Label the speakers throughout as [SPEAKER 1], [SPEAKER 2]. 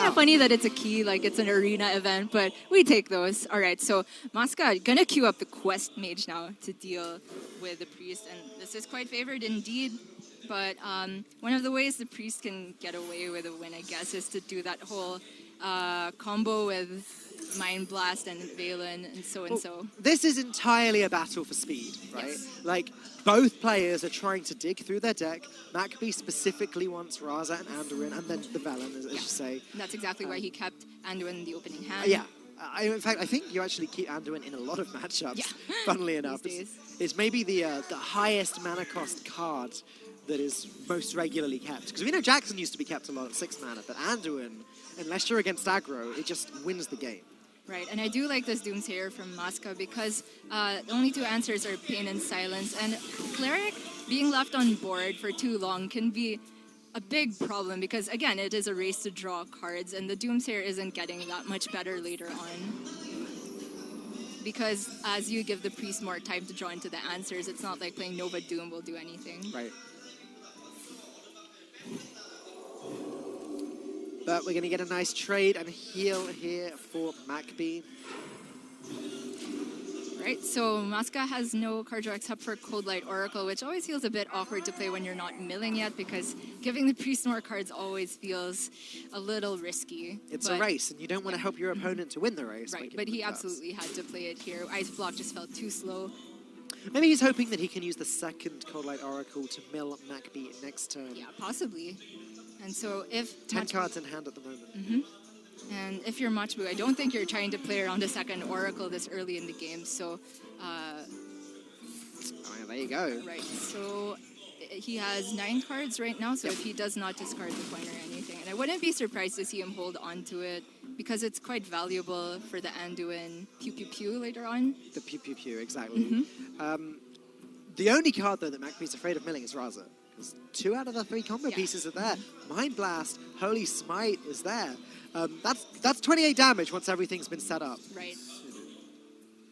[SPEAKER 1] of funny that it's a key, like it's an arena event, but we take those. All right, so Masca gonna queue up the quest mage now to deal with the priest, and this is quite favored indeed. But one of the ways the priest can get away with a win, I guess, is to do that whole combo with Mind Blast and Valen and so and so.
[SPEAKER 2] This is entirely a battle for speed, right?
[SPEAKER 1] Yes.
[SPEAKER 2] Like, both players are trying to dig through their deck. Maccabi specifically wants Raza and Anduin, and then the Velen, as you say.
[SPEAKER 1] That's exactly why he kept Anduin in the opening hand.
[SPEAKER 2] Yeah. In fact, I think you actually keep Anduin in a lot of matchups, funnily enough. It's maybe the highest mana cost card that is most regularly kept. Because we know Jackson used to be kept a lot at 6 mana, but Anduin, unless you're against aggro, it just wins the game.
[SPEAKER 1] Right, and I do like this Doomsayer from Masca because the only 2 answers are Pain and Silence, and Cleric being left on board for too long can be a big problem because, again, it is a race to draw cards, and the Doomsayer isn't getting that much better later on. Because as you give the priest more time to draw into the answers, it's not like playing Nova Doom will do anything.
[SPEAKER 2] Right. But we're going to get a nice trade and heal here for Maccabi.
[SPEAKER 1] Right, so Masca has no card draw except for Cold Light Oracle, which always feels a bit awkward to play when you're not milling yet, because giving the priest more cards always feels a little risky.
[SPEAKER 2] It's a race, and you don't want to help your opponent to win the race.
[SPEAKER 1] Right, but he absolutely had to play it here. Ice Block just felt too slow.
[SPEAKER 2] Maybe he's hoping that he can use the second Cold Light Oracle to mill Maccabi next turn.
[SPEAKER 1] Yeah, possibly. And so if
[SPEAKER 2] 10 cards in hand at the moment.
[SPEAKER 1] And if you're Machbu, I don't think you're trying to play around a second Oracle this early in the game. So,
[SPEAKER 2] there you go.
[SPEAKER 1] Right. So he has 9 cards right now. So if he does not discard the coin or anything, and I wouldn't be surprised to see him hold on to it because it's quite valuable for the Anduin Pew Pew Pew later on.
[SPEAKER 2] The Pew Pew Pew, exactly. The only card though that Maccabi's afraid of milling is Raza. 2 out of the 3 combo pieces are there. Mind Blast, Holy Smite is there. That's 28 damage once everything's been set up.
[SPEAKER 1] Right.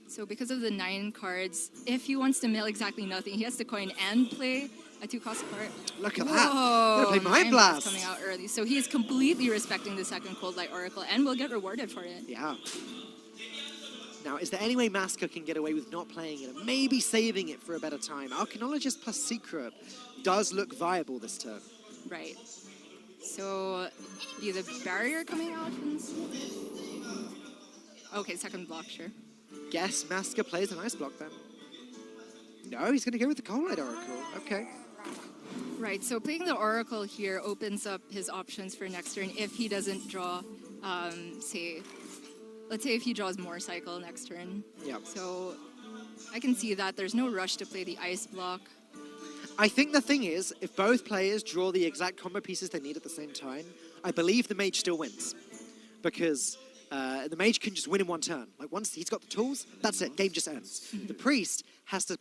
[SPEAKER 1] So because of the 9 cards, if he wants to mill exactly nothing, he has to coin and play a 2-cost card.
[SPEAKER 2] Look at that. Gonna play Mind Blast.
[SPEAKER 1] Coming out early. So he is completely respecting the second Cold Light Oracle and will get rewarded for it.
[SPEAKER 2] Yeah. Now, is there any way Masca can get away with not playing it and maybe saving it for a better time? Arcanologist plus Secret does look viable this turn.
[SPEAKER 1] Right. So, the barrier coming out? Okay, second block, sure.
[SPEAKER 2] Guess Masca plays an Ice Block then. No, he's going to go with the Cold Light Oracle. Okay.
[SPEAKER 1] Right, so playing the Oracle here opens up his options for next turn if he doesn't draw, let's say if he draws more cycle next turn.
[SPEAKER 2] Yep.
[SPEAKER 1] So I can see that there's no rush to play the Ice Block.
[SPEAKER 2] I think the thing is, if both players draw the exact combo pieces they need at the same time, I believe the mage still wins. Because the mage can just win in one turn. Like, once he's got the tools, that's it, game just ends. The priest has to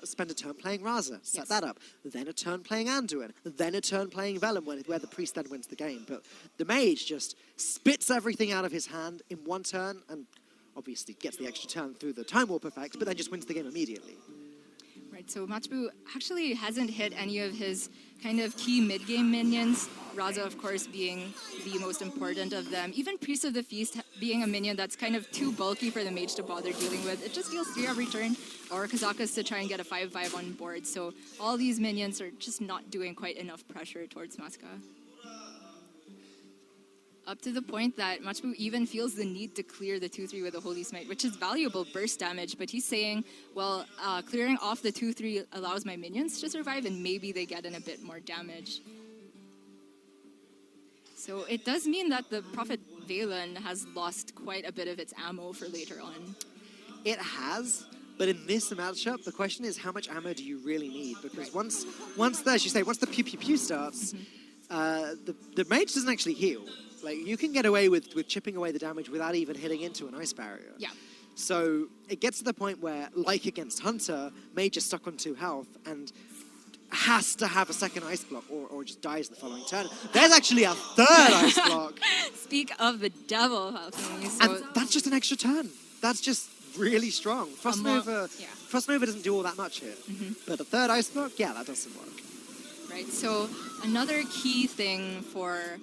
[SPEAKER 2] spend a turn playing Raza, set that up, then a turn playing Anduin, then a turn playing Velen, where the priest then wins the game. But the mage just spits everything out of his hand in one turn, and obviously gets the extra turn through the Time Warp effect, but then just wins the game immediately.
[SPEAKER 1] Right, so Machbu actually hasn't hit any of his kind of key mid-game minions. Raza, of course, being the most important of them. Even Priest of the Feast being a minion that's kind of too bulky for the mage to bother dealing with. It just deals 3 every turn, or Kazakas to try and get a 5/5 on board. So all these minions are just not doing quite enough pressure towards Masca. Up to the point that Machbu even feels the need to clear the 2/3 with a Holy Smite, which is valuable burst damage, but he's saying, well, clearing off the 2/3 allows my minions to survive, and maybe they get in a bit more damage. So it does mean that the Prophet Valen has lost quite a bit of its ammo for later on.
[SPEAKER 2] It has, but in this matchup, the question is how much ammo do you really need? Because once the pew pew pew starts, the mage doesn't actually heal. Like, you can get away with chipping away the damage without even hitting into an ice barrier.
[SPEAKER 1] Yeah.
[SPEAKER 2] So it gets to the point where, like against Hunter, Mage is stuck on 2 health and has to have a second ice block or just dies the following turn. There's actually a 3rd ice block.
[SPEAKER 1] Speak of the devil, Falcone. So
[SPEAKER 2] and that's just an extra turn. That's just really strong. Frost Nova doesn't do all that much here. But a 3rd ice block, yeah, that doesn't work.
[SPEAKER 1] Right, so another key thing for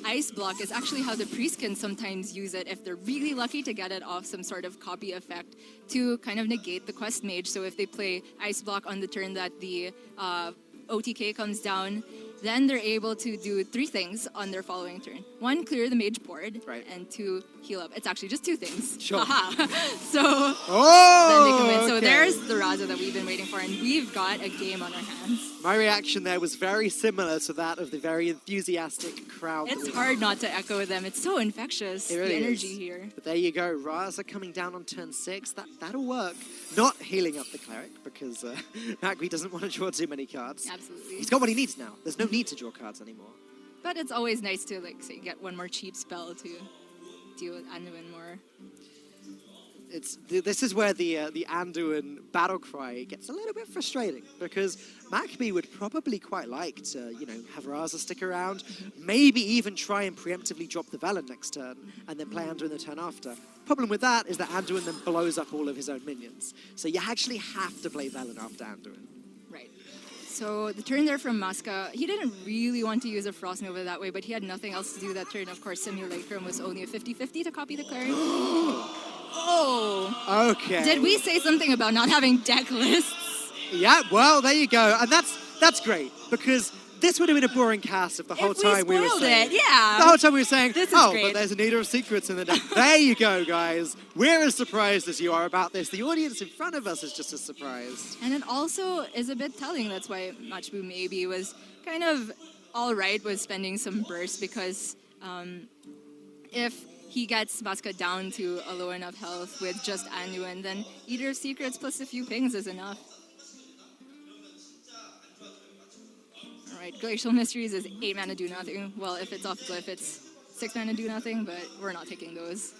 [SPEAKER 1] ice block is actually how the priest can sometimes use it if they're really lucky to get it off some sort of copy effect to kind of negate the quest mage. So if they play ice block on the turn that the OTK comes down, then they're able to do 3 things on their following turn. 1, clear the mage board,
[SPEAKER 2] Right.
[SPEAKER 1] and 2, heal up. It's actually just 2 things.
[SPEAKER 2] Sure.
[SPEAKER 1] Haha. So
[SPEAKER 2] Oh,
[SPEAKER 1] then they can win. So
[SPEAKER 2] okay.
[SPEAKER 1] there's the Raza that we've been waiting for, and we've got a game on our hands.
[SPEAKER 2] My reaction there was very similar to that of the very enthusiastic crowd.
[SPEAKER 1] It's hard not to echo them. It's so infectious,
[SPEAKER 2] It really
[SPEAKER 1] the energy
[SPEAKER 2] is.
[SPEAKER 1] here.
[SPEAKER 2] But there you go, Raza coming down on turn 6. That'll work. Not healing up the cleric because Macbee doesn't want to draw too many cards.
[SPEAKER 1] Absolutely.
[SPEAKER 2] He's got what he needs now. There's no need to draw cards anymore.
[SPEAKER 1] But it's always nice to, like, say, get one more cheap spell to deal with Anduin more.
[SPEAKER 2] This is where the Anduin battle cry gets a little bit frustrating because Macbee would probably quite like to, have Raza stick around, maybe even try and preemptively drop the Velen next turn and then play Anduin the turn after. Problem with that is that Anduin then blows up all of his own minions. So you actually have to play Velen after Anduin.
[SPEAKER 1] Right. So the turn there from Masca, he didn't really want to use a Frost Nova that way, but he had nothing else to do that turn. Of course, Simulacrum was only a 50-50 to copy the cleric. Oh!
[SPEAKER 2] Okay.
[SPEAKER 1] Did we say something about not having deck lists?
[SPEAKER 2] Yeah, well, there you go. And that's great because this would have been a boring cast if the whole time we were saying...
[SPEAKER 1] yeah.
[SPEAKER 2] The whole time we were saying,
[SPEAKER 1] This is
[SPEAKER 2] but
[SPEAKER 1] great.
[SPEAKER 2] there's an Eater of Secrets in the deck. There you go, guys. We're as surprised as you are about this. The audience in front of us is just as surprised.
[SPEAKER 1] And it also is a bit telling. That's why Machbu maybe was kind of all right with spending some burst because if he gets Masca down to a low enough health with just Anduin, then Eater of Secrets plus a few pings is enough. Alright, Glacial Mysteries is 8 mana do nothing. Well, if it's off Glyph, it's 6 mana do nothing, but we're not taking those.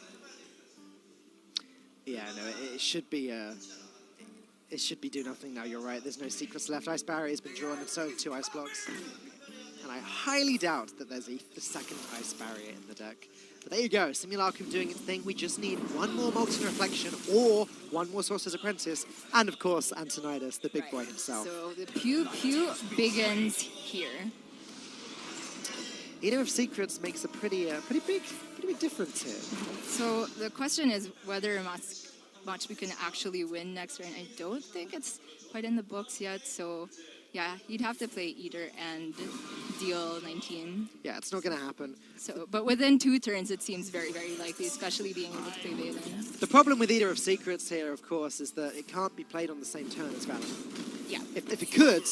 [SPEAKER 2] Yeah, no, it should be do nothing now. You're right. There's no secrets left. Ice Barrier has been drawn, and so have 2 ice blocks. And I highly doubt that there's a second Ice Barrier in the deck. But there you go. Simulacrum doing its thing. We just need one more Molten Reflection or one more Sorcerer's Apprentice, and of course Antonidas, the big boy himself.
[SPEAKER 1] So the pew begins here.
[SPEAKER 2] Eater of Secrets makes a pretty big difference here.
[SPEAKER 1] So the question is whether Machbu can actually win next turn. I don't think it's quite in the books yet, so yeah, you'd have to play Eater and deal 19.
[SPEAKER 2] Yeah, it's not going to happen.
[SPEAKER 1] So, but within 2 turns, it seems very, very likely, especially being able to play Valen.
[SPEAKER 2] The problem with Eater of Secrets here, of course, is that it can't be played on the same turn as Valen.
[SPEAKER 1] Yeah.
[SPEAKER 2] If it could,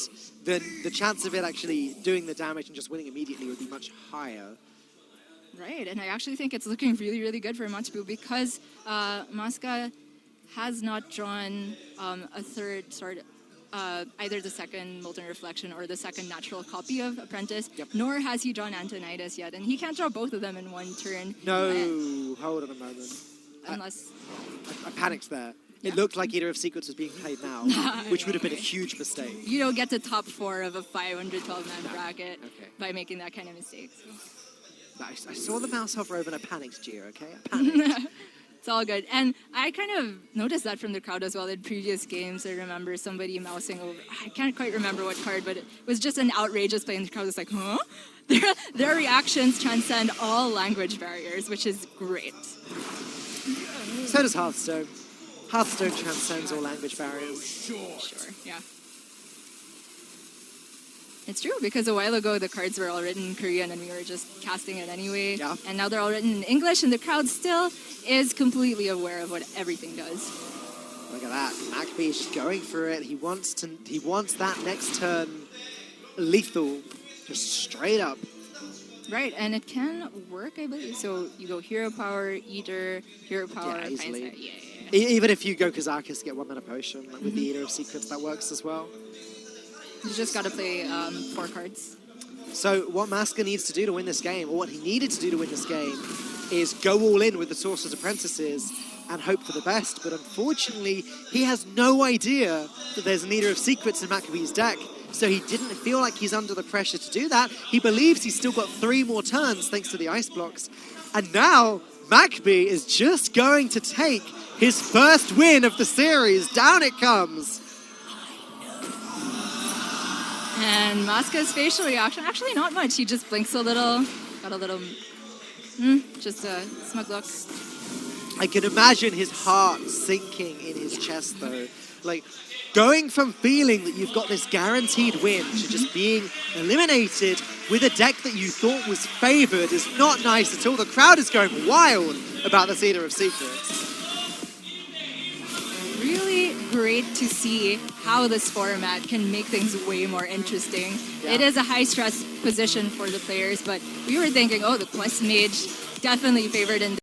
[SPEAKER 2] then the chance of it actually doing the damage and just winning immediately would be much higher.
[SPEAKER 1] Right, and I actually think it's looking really, really good for Machbu because Masca has not drawn a third sort either the second Molten Reflection or the second natural copy of Apprentice, nor has he drawn Antonidas yet, and he can't draw both of them in one turn.
[SPEAKER 2] No, hold on a moment.
[SPEAKER 1] Unless...
[SPEAKER 2] I panicked there. It looked like Eater of Secrets was being played now, which would have been a huge mistake.
[SPEAKER 1] You don't get to top 4 of a 512-man bracket by making that kind of mistake. So.
[SPEAKER 2] I saw the mouse hover over and I panicked, Gio, okay? I panicked.
[SPEAKER 1] It's all good. And I kind of noticed that from the crowd as well in previous games. I remember somebody mousing over. I can't quite remember what card, but it was just an outrageous play, and the crowd was like, huh? Their reactions transcend all language barriers, which is great.
[SPEAKER 2] So does Hearthstone. Hearthstone transcends all language barriers.
[SPEAKER 1] Sure, yeah. It's true, because a while ago the cards were all written in Korean and we were just casting it anyway.
[SPEAKER 2] Yeah.
[SPEAKER 1] And now they're all written in English and the crowd still is completely aware of what everything does.
[SPEAKER 2] Look at that. Macbee's going for it. He wants that next turn lethal, just straight up.
[SPEAKER 1] Right, and it can work, I believe. So you go Hero Power, Eater, Hero Power,
[SPEAKER 2] Yeah, easily.
[SPEAKER 1] Yeah.
[SPEAKER 2] Even if you go Kazakis, get 1 mana potion, like with the Eater of Secrets, that works as well.
[SPEAKER 1] You just got to play 4 cards.
[SPEAKER 2] So what Masca needs to do to win this game, or what he needed to do to win this game, is go all in with the Sorcerer's Apprentices and hope for the best. But unfortunately, he has no idea that there's an Eater of Secrets in Maccabee's deck, so he didn't feel like he's under the pressure to do that. He believes he's still got 3 more turns thanks to the ice blocks. And now, Macbee is just going to take his first win of the series. Down it comes.
[SPEAKER 1] And Masca's facial reaction, actually not much. He just blinks a little. got a little, just a smug look.
[SPEAKER 2] I can imagine his heart sinking in his chest, though. Like, going from feeling that you've got this guaranteed win to just being eliminated with a deck that you thought was favored is not nice at all. The crowd is going wild about the Theater of Secrets.
[SPEAKER 1] Really great to see how this format can make things way more interesting.
[SPEAKER 2] Yeah.
[SPEAKER 1] It is a high-stress position for the players, but we were thinking, oh, the Quest Mage definitely favored in